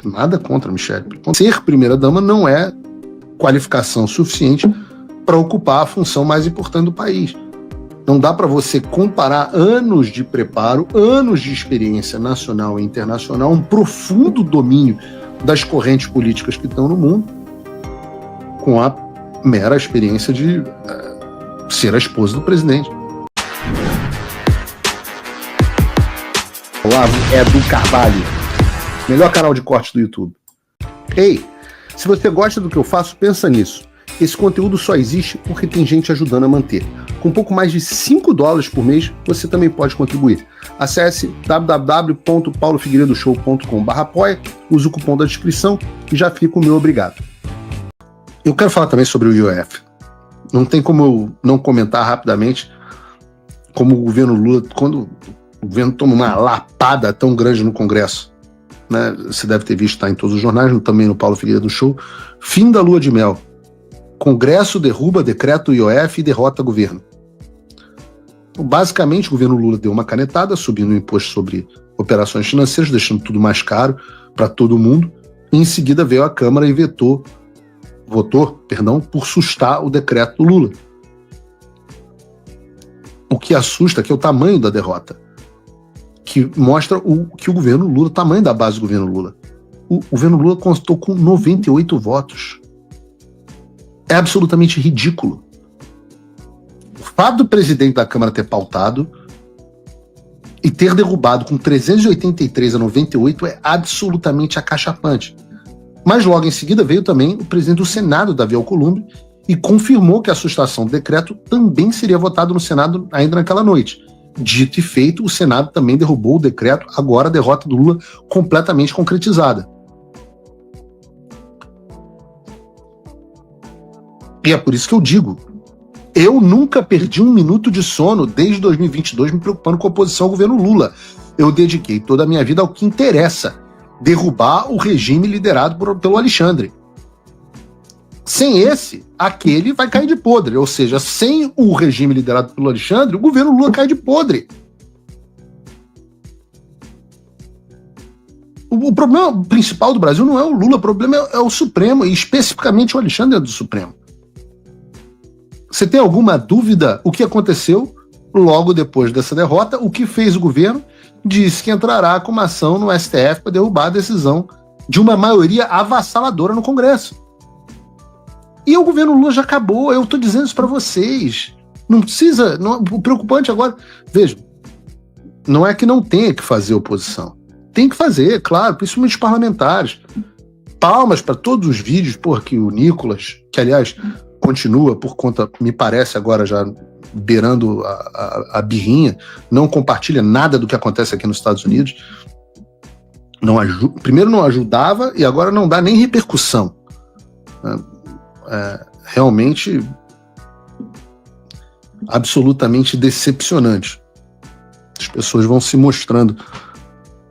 Nada contra a Michelle. Ser primeira-dama não é qualificação suficiente para ocupar a função mais importante do país. Não dá para você comparar anos de preparo, anos de experiência nacional e internacional, um profundo domínio das correntes políticas que estão no mundo, com a mera experiência de ser a esposa do presidente. Olá, Edu Carvalho, melhor canal de corte do YouTube. Ei, se você gosta do que eu faço, pensa nisso. Esse conteúdo só existe porque tem gente ajudando a manter. Com pouco mais de $5 por mês, você também pode contribuir. Acesse www.paulofigueiredoshow.com/apoia, use o cupom da descrição e já fica o meu obrigado. Eu quero falar também sobre o IOF. Não tem como eu não comentar rapidamente como o governo Lula, quando o governo toma uma lapada tão grande no Congresso, né? Você deve ter visto, tá em todos os jornais, também no Paulo Figueiredo Show. Fim da lua de mel. Congresso derruba decreto IOF e derrota governo. Então, basicamente, o governo Lula deu uma canetada, subindo o imposto sobre operações financeiras, deixando tudo mais caro para todo mundo. E em seguida veio a Câmara e votou por sustar o decreto do Lula. O que assusta é o tamanho da derrota, que mostra que o governo Lula, o tamanho da base do governo Lula. O governo Lula contou com 98 votos. É absolutamente ridículo. O fato do presidente da Câmara ter pautado e ter derrubado com 383 a 98 é absolutamente acachapante. Mas logo em seguida veio também o presidente do Senado, Davi Alcolumbre, e confirmou que a sustação do decreto também seria votado no Senado ainda naquela noite. Dito e feito, o Senado também derrubou o decreto, agora a derrota do Lula completamente concretizada. E é por isso que eu digo, eu nunca perdi um minuto de sono desde 2022 me preocupando com a oposição ao governo Lula. Eu dediquei toda a minha vida ao que interessa, derrubar o regime liderado pelo Alexandre. Sem esse, aquele vai cair de podre. Ou seja, sem o regime liderado pelo Alexandre, o governo Lula cai de podre. O problema principal do Brasil não é o Lula, o problema é o Supremo, e especificamente o Alexandre do Supremo. Você tem alguma dúvida o que aconteceu logo depois dessa derrota? O que fez o governo? Disse que entrará com uma ação no STF para derrubar a decisão de uma maioria avassaladora no Congresso. E o governo Lula já acabou, eu estou dizendo isso para vocês. Não precisa, o preocupante agora... Vejam, não é que não tenha que fazer oposição. Tem que fazer, claro, principalmente os parlamentares. Palmas para todos os vídeos, que o Nicolas, que aliás continua por conta, me parece agora já beirando a birrinha, não compartilha nada do que acontece aqui nos Estados Unidos. Primeiro não ajudava e agora não dá nem repercussão. Realmente absolutamente decepcionante. As pessoas vão se mostrando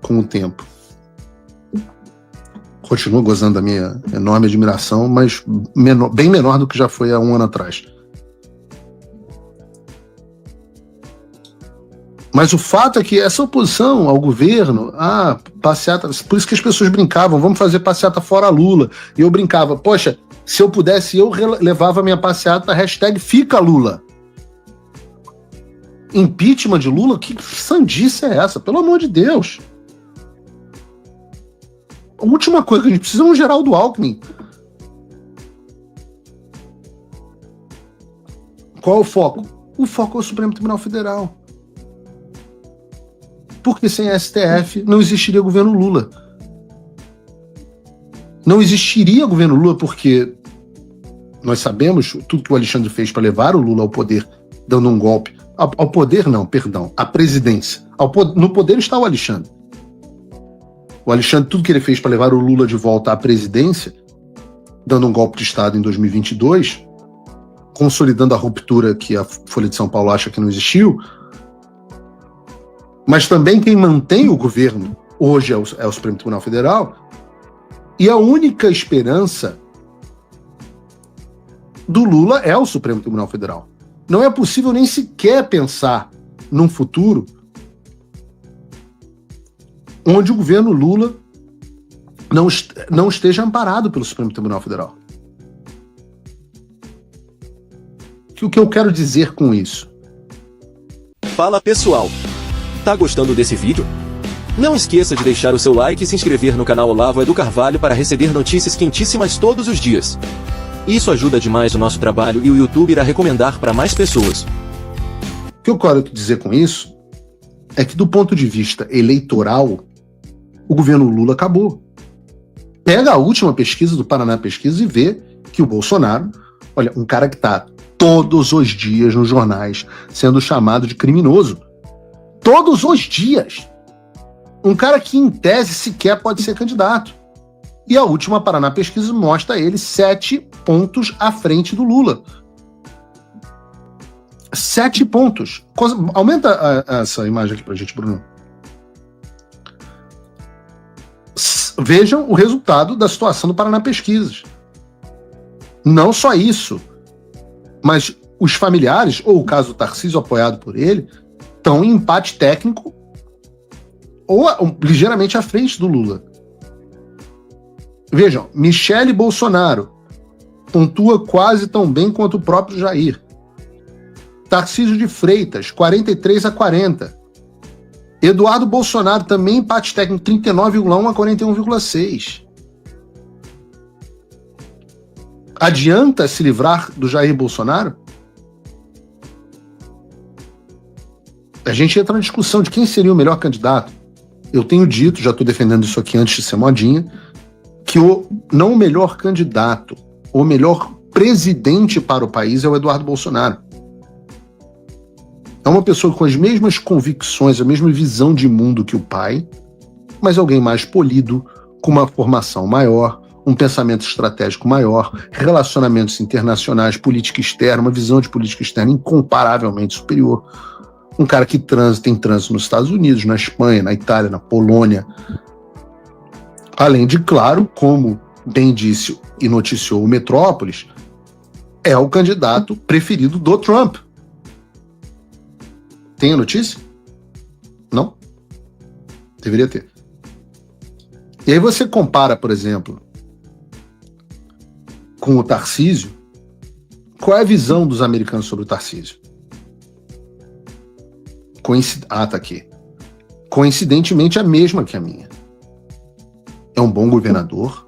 com o tempo. Continuo gozando da minha enorme admiração, mas bem menor do que já foi há um ano atrás. Mas o fato é que essa oposição ao governo, passeata, por isso que as pessoas brincavam, vamos fazer passeata fora Lula. E eu brincava, poxa, se eu pudesse, eu levava minha passeata hashtag Fica Lula. Impeachment de Lula? Que sandice é essa? Pelo amor de Deus. A última coisa que a gente precisa é um Geraldo Alckmin. Qual é o foco? O foco é o Supremo Tribunal Federal. Porque sem a STF não existiria governo Lula. Não existiria governo Lula porque nós sabemos tudo que o Alexandre fez para levar o Lula ao poder, dando um golpe. Ao poder não, perdão, à presidência. No poder está o Alexandre. O Alexandre, tudo que ele fez para levar o Lula de volta à presidência, dando um golpe de Estado em 2022, consolidando a ruptura que a Folha de São Paulo acha que não existiu, mas também quem mantém o governo hoje é o Supremo Tribunal Federal, e a única esperança do Lula é o Supremo Tribunal Federal. Não é possível nem sequer pensar num futuro onde o governo Lula não esteja amparado pelo Supremo Tribunal Federal. O que eu quero dizer com isso? Fala pessoal, tá gostando desse vídeo? Não esqueça de deixar o seu like e se inscrever no canal Olavo Edu Carvalho para receber notícias quentíssimas todos os dias. Isso ajuda demais o nosso trabalho e o YouTube irá recomendar para mais pessoas. O que eu quero dizer com isso é que, do ponto de vista eleitoral, o governo Lula acabou. Pega a última pesquisa do Paraná Pesquisa e vê que o Bolsonaro, olha, um cara que está todos os dias nos jornais sendo chamado de criminoso. Todos os dias. Um cara que, em tese, sequer pode ser candidato. E a última Paraná Pesquisa mostra ele 7 pontos à frente do Lula. 7 pontos. Aumenta essa imagem aqui pra gente, Bruno. Vejam o resultado da situação do Paraná Pesquisas. Não só isso, mas os familiares, ou o caso do Tarcísio apoiado por ele, estão em empate técnico ou ligeiramente à frente do Lula. Vejam, Michele Bolsonaro pontua quase tão bem quanto o próprio Jair. Tarcísio de Freitas, 43-40. Eduardo Bolsonaro também empate técnico, 39,1 a 41,6. Adianta se livrar do Jair Bolsonaro? A gente entra na discussão de quem seria o melhor candidato. Eu tenho dito, já estou defendendo isso aqui antes de ser modinha, que não o melhor candidato, o melhor presidente para o país é o Eduardo Bolsonaro. É uma pessoa com as mesmas convicções, a mesma visão de mundo que o pai, mas alguém mais polido, com uma formação maior, um pensamento estratégico maior, relacionamentos internacionais, política externa, uma visão de política externa incomparavelmente superior. Um cara que tem trânsito nos Estados Unidos, na Espanha, na Itália, na Polônia. Além de, claro, como bem disse e noticiou o Metrópolis, é o candidato preferido do Trump. Tem a notícia? Não? Deveria ter. E aí você compara, por exemplo, com o Tarcísio. Qual é a visão dos americanos sobre o Tarcísio? Tá aqui. Coincidentemente a mesma que a minha. É um bom governador,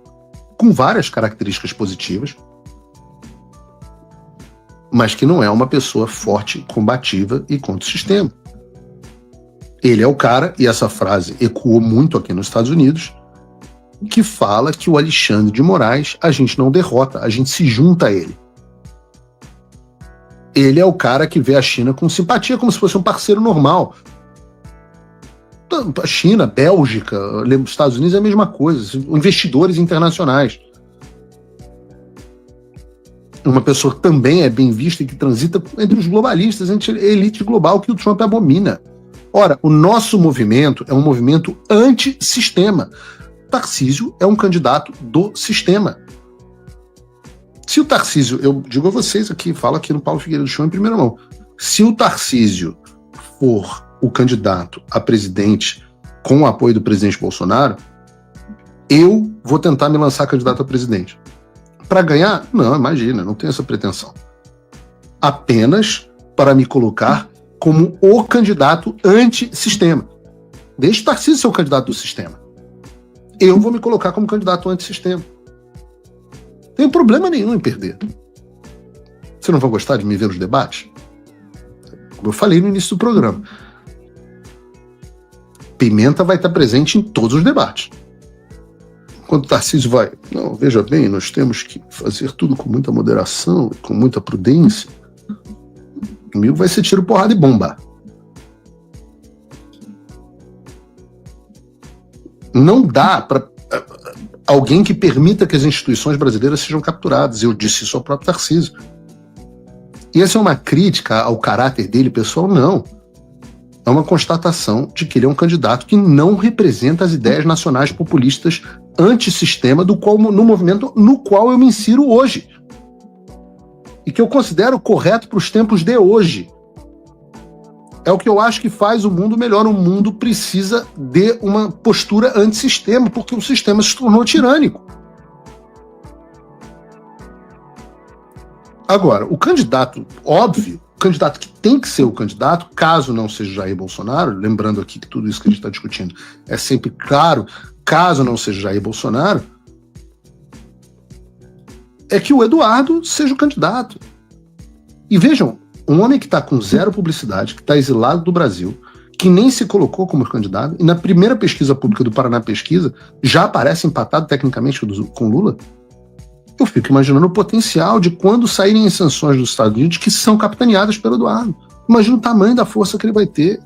com várias características positivas, mas que não é uma pessoa forte, combativa e contra o sistema. Ele é o cara, e essa frase ecoou muito aqui nos Estados Unidos, que fala que o Alexandre de Moraes a gente não derrota, a gente se junta a ele. Ele é o cara que vê a China com simpatia, como se fosse um parceiro normal. A China, Bélgica, os Estados Unidos é a mesma coisa, investidores internacionais. Uma pessoa que também é bem vista e que transita entre os globalistas, entre a elite global que o Trump abomina. Ora, o nosso movimento é um movimento antissistema. Tarcísio é um candidato do sistema. Se o Tarcísio, eu digo a vocês aqui, falo aqui no Paulo Figueiredo Show em primeira mão, se o Tarcísio for o candidato a presidente com o apoio do presidente Bolsonaro, eu vou tentar me lançar candidato a presidente. Para ganhar? Não, imagina, não tenho essa pretensão. Apenas para me colocar como o candidato antissistema. Deixe o Tarcísio ser o candidato do sistema. Eu vou me colocar como candidato antissistema. Não tem problema nenhum em perder. Você não vai gostar de me ver nos debates? Como eu falei no início do programa, Pimenta vai estar presente em todos os debates. Quando o Tarcísio vai, não, veja bem, nós temos que fazer tudo com muita moderação, com muita prudência. Comigo vai ser tiro, porrada e bomba. Não dá para alguém que permita que as instituições brasileiras sejam capturadas. Eu disse isso ao próprio Tarcísio. E essa é uma crítica ao caráter dele, pessoal? Não. É uma constatação de que ele é um candidato que não representa as ideias nacionais populistas antissistema no movimento no qual eu me insiro hoje. E que eu considero correto para os tempos de hoje. É o que eu acho que faz o mundo melhor. O mundo precisa de uma postura antissistema, porque o sistema se tornou tirânico. Agora, o candidato, óbvio, o candidato que tem que ser o candidato, caso não seja Jair Bolsonaro, lembrando aqui que tudo isso que a gente está discutindo é sempre claro, caso não seja Jair Bolsonaro, é que o Eduardo seja o candidato. E vejam, um homem que está com zero publicidade, que está exilado do Brasil, que nem se colocou como candidato, e na primeira pesquisa pública do Paraná Pesquisa já aparece empatado tecnicamente com Lula, eu fico imaginando o potencial de quando saírem as sanções dos Estados Unidos que são capitaneadas pelo Eduardo. Imagina o tamanho da força que ele vai ter.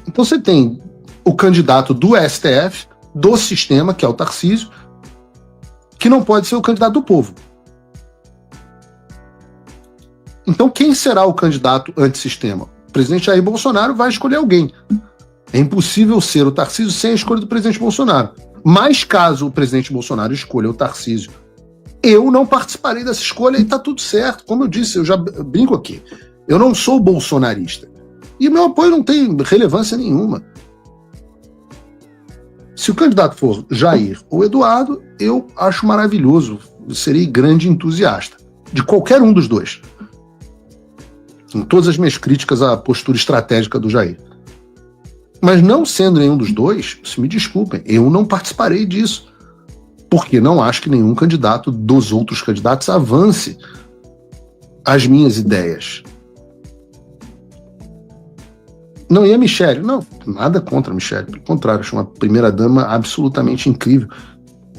Então você tem o candidato do STF, do sistema, que é o Tarcísio, que não pode ser o candidato do povo. Então quem será o candidato antissistema? O presidente Jair Bolsonaro vai escolher alguém. É impossível ser o Tarcísio sem a escolha do presidente Bolsonaro. Mas caso o presidente Bolsonaro escolha o Tarcísio, eu não participarei dessa escolha e tá tudo certo. Como eu disse, eu já brinco aqui. Eu não sou bolsonarista. E meu apoio não tem relevância nenhuma. Se o candidato for Jair ou Eduardo, eu acho maravilhoso. Eu serei grande entusiasta de qualquer um dos dois. Em todas as minhas críticas à postura estratégica do Jair. Mas não sendo nenhum dos dois, se me desculpem, eu não participarei disso. Porque não acho que nenhum candidato dos outros candidatos avance as minhas ideias. Não, e a Michelle? Não, nada contra a Michelle. Pelo contrário, acho uma primeira-dama absolutamente incrível.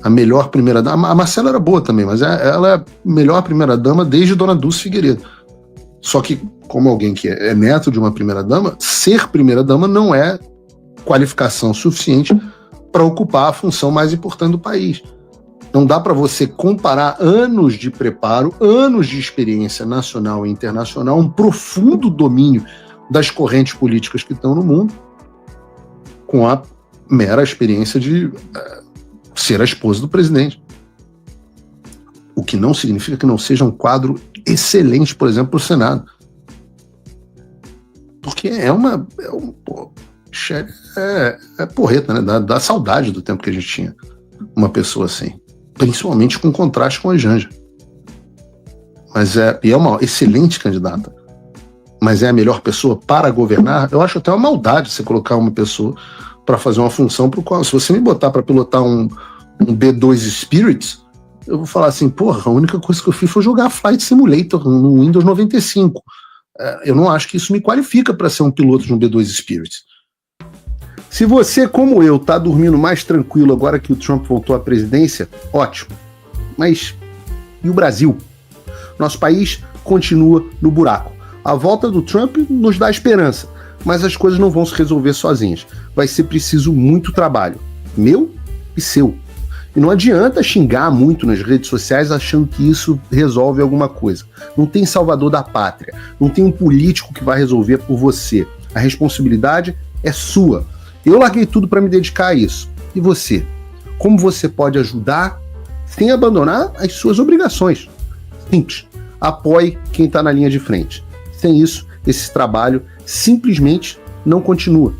A melhor primeira-dama. A Marcela era boa também, mas ela é a melhor primeira-dama desde Dona Dulce Figueiredo. Só que, como alguém que é neto de uma primeira-dama, ser primeira-dama não é qualificação suficiente para ocupar a função mais importante do país. Não dá para você comparar anos de preparo, anos de experiência nacional e internacional, um profundo domínio das correntes políticas que estão no mundo, com a mera experiência de ser a esposa do presidente. O que não significa que não seja um quadro excelente, por exemplo, para o Senado. Porque é porreta, né? Dá saudade do tempo que a gente tinha uma pessoa assim. Principalmente com contraste com a Janja. E é uma excelente candidata. Mas é a melhor pessoa para governar? Eu acho até uma maldade você colocar uma pessoa para fazer uma função pro qual, se você me botar para pilotar um B2 Spirits, eu vou falar assim, porra, a única coisa que eu fiz foi jogar Flight Simulator no Windows 95. Eu não acho que isso me qualifica para ser um piloto de um B2 Spirits. Se você, como eu, tá dormindo mais tranquilo agora que o Trump voltou à presidência, ótimo. Mas e o Brasil? Nosso país continua no buraco. A volta do Trump nos dá esperança, mas as coisas não vão se resolver sozinhas. Vai ser preciso muito trabalho, meu e seu. E não adianta xingar muito nas redes sociais achando que isso resolve alguma coisa. Não tem salvador da pátria, não tem um político que vai resolver por você. A responsabilidade é sua. Eu larguei tudo para me dedicar a isso. E você? Como você pode ajudar sem abandonar as suas obrigações? Simples. Apoie quem está na linha de frente. Sem isso, esse trabalho simplesmente não continua.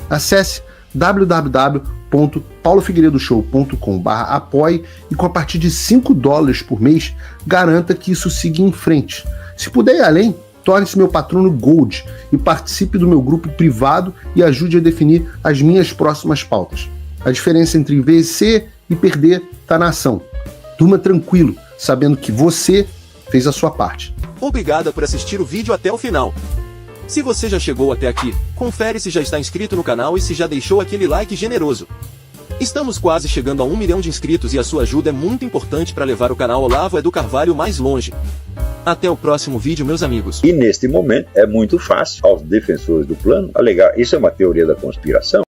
Acesse www.paulofigueiredoshow.com/apoie e com a partir de $5 por mês, garanta que isso siga em frente. Se puder ir além, torne-se meu patrono Gold e participe do meu grupo privado e ajude a definir as minhas próximas pautas. A diferença entre vencer e perder está na ação. Durma tranquilo, sabendo que você fez a sua parte. Obrigada por assistir o vídeo até o final. Se você já chegou até aqui, confere se já está inscrito no canal e se já deixou aquele like generoso. Estamos quase chegando a 1 milhão de inscritos e a sua ajuda é muito importante para levar o canal Olavo do Carvalho mais longe. Até o próximo vídeo, meus amigos. E neste momento é muito fácil aos defensores do plano alegar isso é uma teoria da conspiração.